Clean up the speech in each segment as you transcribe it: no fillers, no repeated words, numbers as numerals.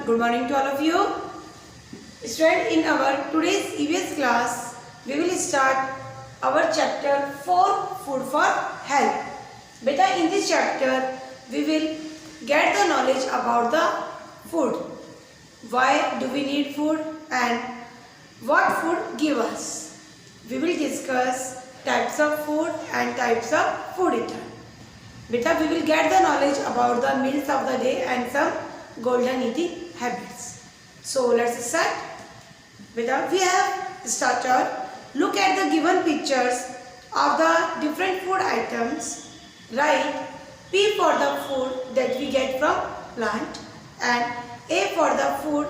Good morning to all of you. Students, in our today's EVS class, we will start our chapter 4, Food for Health. Beta, in this chapter, we will get the knowledge about the food. Why do we need food and what food give us? We will discuss types of food and types of food eater. Beta, we will get the knowledge about the meals of the day and some golden eating habits. So let's start. Beta, we have started. Look at the given pictures of the different food items. Write P for the food that we get from plant and A for the food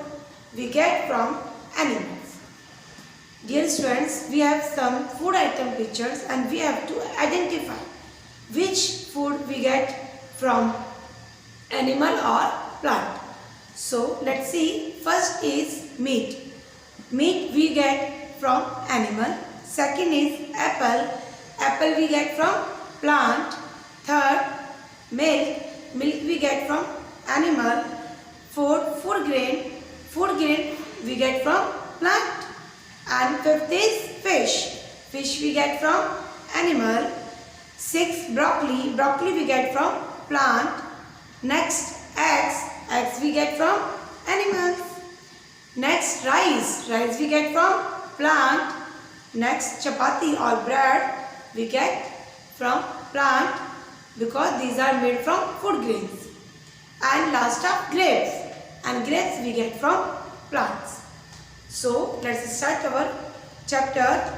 we get from animals. Dear students, we have some food item pictures and we have to identify which food we get from animal or plant. So let's see. First is meat. Meat we get from animal. Second is apple. Apple we get from plant. Third, milk. Milk we get from animal. Fourth, food grain. Food grain we get from plant. And fifth is fish. Fish we get from animal. Sixth, broccoli. Broccoli we get from plant. Next, eggs. Eggs we get from animals. Next, rice. Rice we get from plant. Next, chapati or bread we get from plant because these are made from food grains. And last up, grapes. And grapes we get from plants. So let's start our chapter.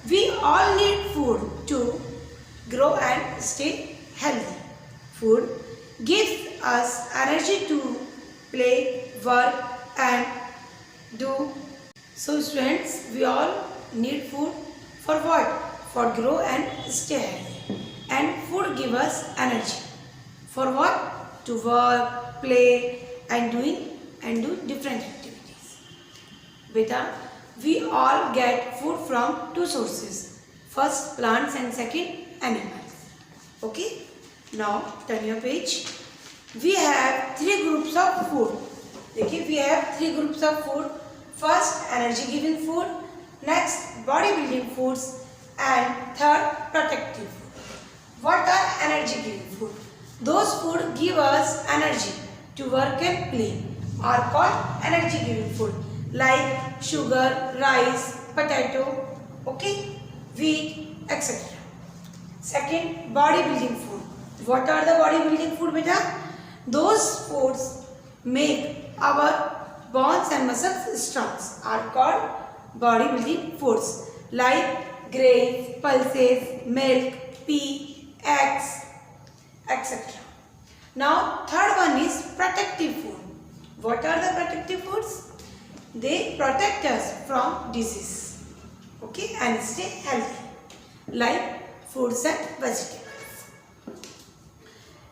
We all need food to grow and stay healthy. Food gives us energy to play, work and do. So students, we all need food for what? For grow and stay healthy. And food gives us energy. For what? To work, play and do different activities. Beta, we all get food from two sources. First plants and second animals. Okay. Now turn your page. We have three groups of food. Okay, we have three groups of food. First, energy giving food. Next, body building foods. And third, protective food. What are energy giving food? Those food give us energy to work and play are called energy giving food, like sugar, rice, potato, okay, wheat, etc. Second, body building food. What are the body building food, beta? Those foods make our bones and muscles strong are called body building foods, like grains, pulses, milk, pea, eggs, etc. Now, third one is protective food. What are the protective foods? They protect us from disease, okay, and stay healthy, like fruits and vegetables.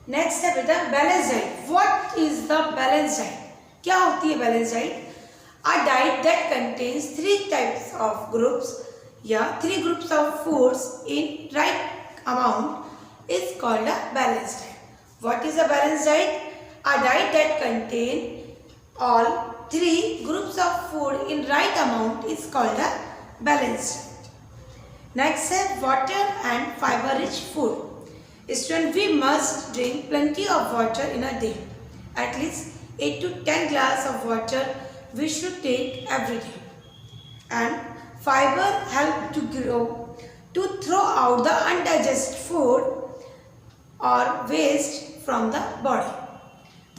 Next है बेटा balanced diet. What is the balanced diet? क्या होती है balanced diet? A diet that contains three types of groups या three groups of foods in right amount is called a balanced diet. What is a balanced diet? A diet that contains all three groups of food in right amount is called a balanced diet. Next है water and fiber rich food. Students, we must drink plenty of water in a day. At least 8 to 10 glass of water we should take every day. And fiber help to grow, to throw out the undigested food or waste from the body.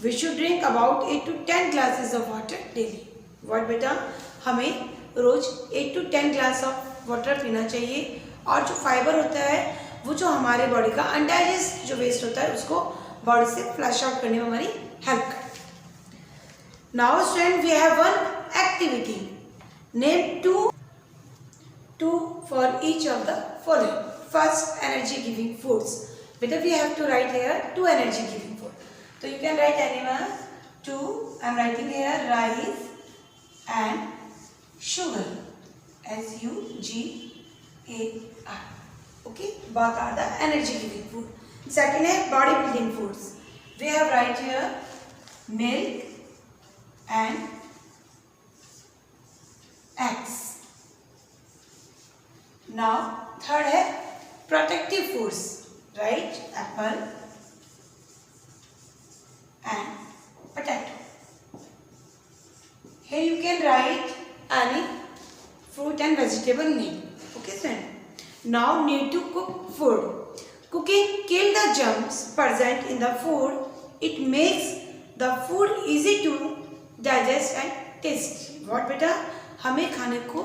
We should drink about 8 to 10 glasses of water daily. What बेटा? हमें रोज 8 to 10 glass of water पीना चाहिए और जो fibre होता है वो जो हमारे बॉडी का अनडाइजेस्ट जो वेस्ट होता है उसको बॉडी से फ्लश आउट करने में हमारी हेल्प करता है. Now student, we have one activity. Name two for each of the following. First, energy giving foods. बेटा we have to write here two energy giving food. तो you can write anyone. Two, I am writing here rice and sugar, SUGAR. Okay, both are the energy giving food. Second is body building foods. We have right here milk and eggs. Now third है protective foods, right? Apple and potato. Here you can write any fruit and vegetable name. Okay, friend. Now need to cook food. Cooking kill the germs present in the food. It makes the food easy to digest and tasty. What बेटा, हमें खाने को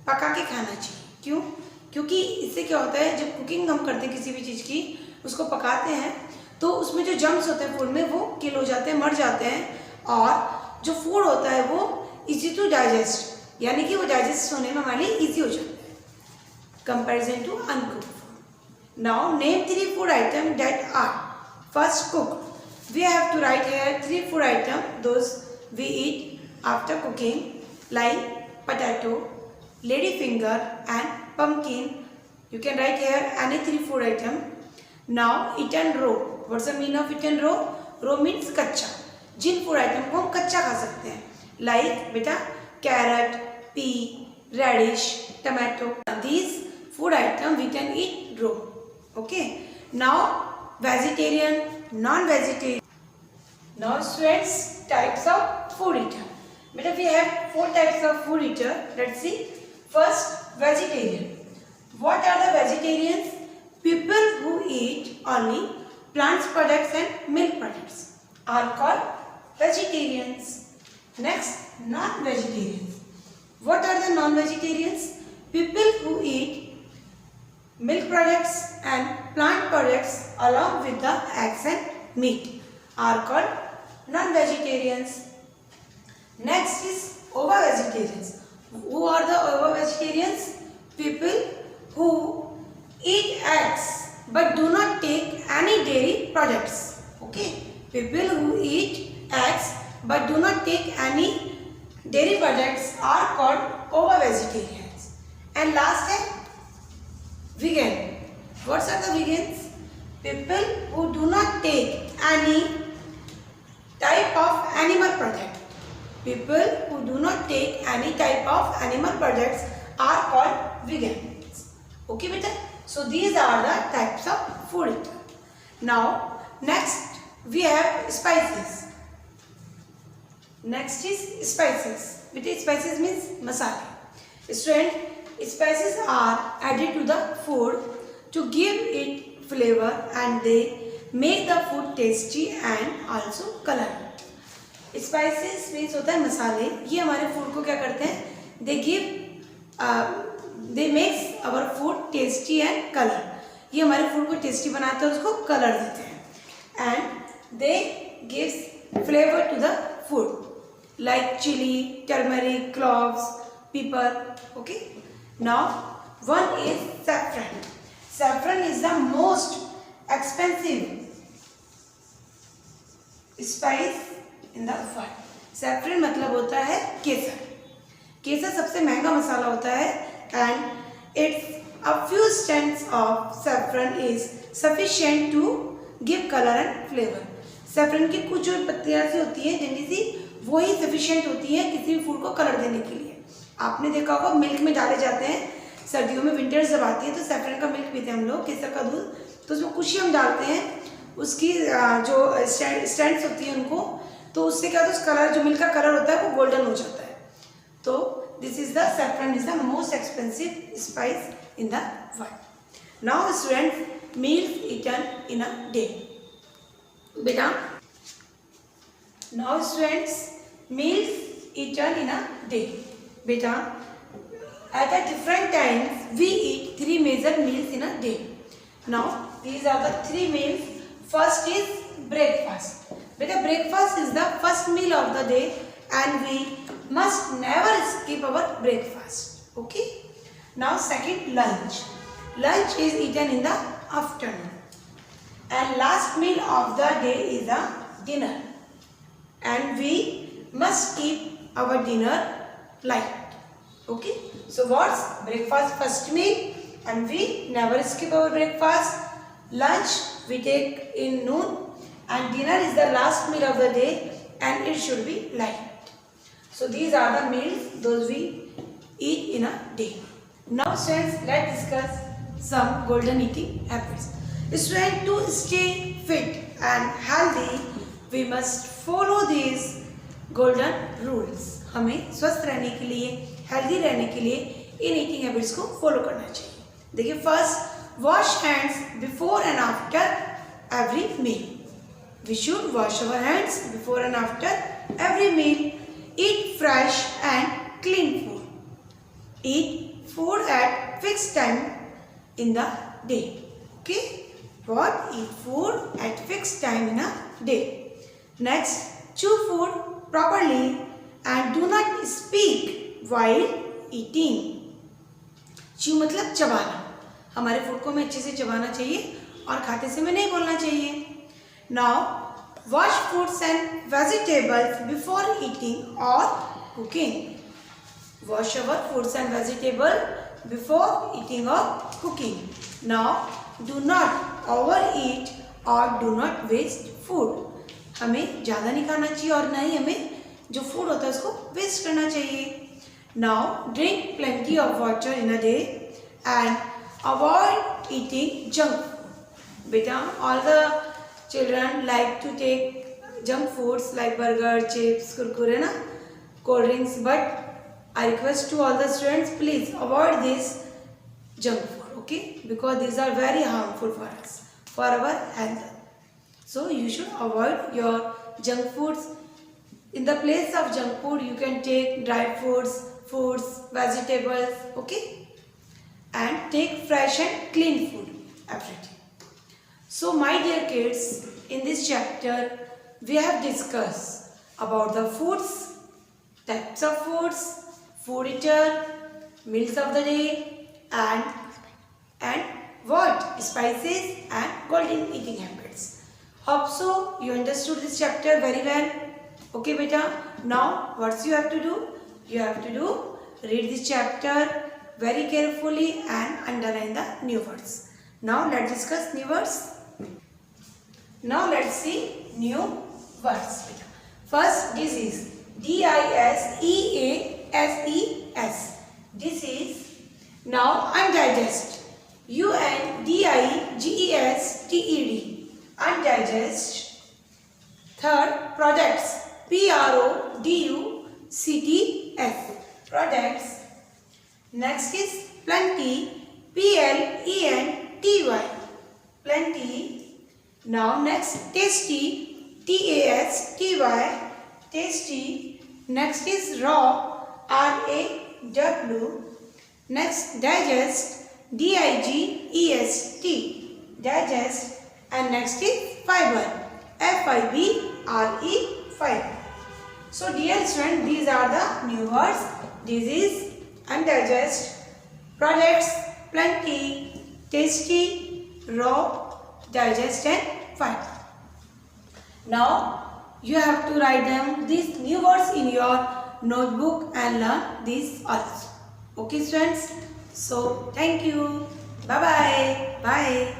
पका के खाना चाहिए. क्यों? क्योंकि इससे क्या होता है, जब कुकिंग हम करते हैं किसी भी चीज़ की, उसको पकाते हैं तो उसमें जो जर्म्स होते हैं फूड में वो किल हो जाते हैं, मर जाते हैं, और जो फूड होता है वो इजी टू डाइजेस्ट, यानी कि वो डाइजेस्ट होने में हमारे लिए ईजी हो जाता है comparison to uncooked food. Now name 3 food item that are first cooked. We have to write here 3 food items those we eat after cooking, like potato, lady finger and pumpkin. You can write here any 3 food item. Now eaten raw. What's the meaning of eaten raw? Raw means कच्चा. जिन food item को हम कच्चा खा सकते हैं, like बेटा carrot, pea, radish, tomato. These food items we can eat raw. Okay. Now vegetarian, non-vegetarian. Now students, types of food eater. Beta, we have 4 types of food eater. Let's see. First, vegetarian. What are the vegetarians? People who eat only plants products and milk products are called vegetarians. Next, non-vegetarians. What are the non-vegetarians? People who eat milk products and plant products along with the eggs and meat are called non-vegetarians. Next is ovo-vegetarians. Who are the ovo-vegetarians? People who eat eggs but do not take any dairy products. Okay, people who eat eggs but do not take any dairy products are called ovo-vegetarians. And last is vegan. What are the vegans? People who do not take any type of animal product. People who do not take any type of animal products are called vegans. Okay, beta. So these are the types of food. Now next we have spices. Next is spices. Beta, spices means masala. Student, spices are added to the food to give it flavor and they make the food tasty and also color. Spices means होता है मसाले. ये हमारे food को क्या करते हैं? They makes our food tasty and color. ये हमारे फूड को टेस्टी बनाते हैं और उसको कलर देते हैं. And they gives flavor to the food like chili, turmeric, cloves, pepper. Okay. Now one is saffron. Saffron is the most expensive spice in the world. Saffron मतलब होता है केसर. केसर सबसे महंगा मसाला होता है and it's a few strands of saffron is sufficient to give color and flavor. Saffron की कुछ जो पत्तियां सी होती हैं जल्दी सी, वो ही sufficient होती है किसी भी फूड को कलर देने के लिए. आपने देखा होगा मिल्क में डाले जाते हैं. सर्दियों में विंटर्स जब आती है तो सैफरन का मिल्क पीते हैं हम लोग, केसर का दूध, तो उसमें कुछ ही हम डालते हैं, उसकी जो स्टैंड्स होती हैं उनको, तो उससे क्या होता है उस कलर जो मिल्क का कलर होता है वो गोल्डन हो जाता है. तो this is the saffron is the most expensive spice in the world. Now student, meals eaten in a day. बेटा now students, meals eaten in a day. बेटा at a different times we eat 3 major meals in a day. Now these are the 3 meals. First is breakfast. Beta, breakfast is the first meal of the day and we must never skip our breakfast. Okay. Now second, lunch. Lunch is eaten in the afternoon. And last meal of the day is a dinner. And we must keep our dinner light. Okay, so what's breakfast? First meal, and we never skip our breakfast. Lunch we take in noon, and dinner is the last meal of the day, and it should be light. So these are the meals those we eat in a day. Now students, let's discuss some golden eating habits. Students, to stay fit and healthy, we must follow these golden rules. हमें स्वस्थ रहने के लिए, healthy रहने के लिए इन eating habits को फॉलो करना चाहिए. देखिए, first, wash hands before and after every meal. We should wash our hands before and after every meal. Eat fresh and clean food. Eat food at fixed time in the day. Okay? What? Eat food at fixed time in a day. Next, chew food properly and do not speak while eating. Chew मतलब चबाना. हमारे food को हमें अच्छे से चबाना चाहिए और खाते समय नहीं बोलना चाहिए. Now, wash fruits and vegetables before eating or cooking. Wash our fruits and vegetables before eating or cooking. Now, do not overeat or do not waste food. हमें ज़्यादा नहीं खाना चाहिए और ना ही हमें जो फूड होता है उसको वेस्ट करना चाहिए. Now, drink plenty of water in a day and avoid eating junk food. बेटा, all the children like to take junk foods like burger, chips, kurkure, na, cold drinks. But I request to all the students, please avoid this junk food, okay? Because these are very harmful for us, for our health. So you should avoid your junk foods. In the place of junk food, you can take dry fruits, vegetables, okay? And take fresh and clean food every day. So my dear kids, in this chapter we have discussed about the foods, types of foods, food eater, meals of the day, and what spices and golden eating habits. Hope so you understood this chapter very well. Okay beta, now what you have to do? You have to read this chapter very carefully and underline the new words. Now let's discuss new words. Now let's see new words. First, disease. D-I-S-E-A-S-E-S. Disease. Now undigest. U-N-D-I-G-E-S-T-E-D. Undigest. Third, products. P-R-O-D-U-C-T-S. Products. Next is plenty. P-L-E-N-T-Y. Plenty. Now next, tasty. T-A-S-T-Y. Tasty. Next is raw. R-A-W. Next, digest. D-I-G-E-S-T. Digest. And next is fiber. F-I-B-R-E. Fiber. So dear students, these are the new words. Disease, undigest, products, plenty, tasty, raw, digest and fiber. Now you have to write down these new words in your notebook and learn these also. Okay students, so thank you. Bye bye.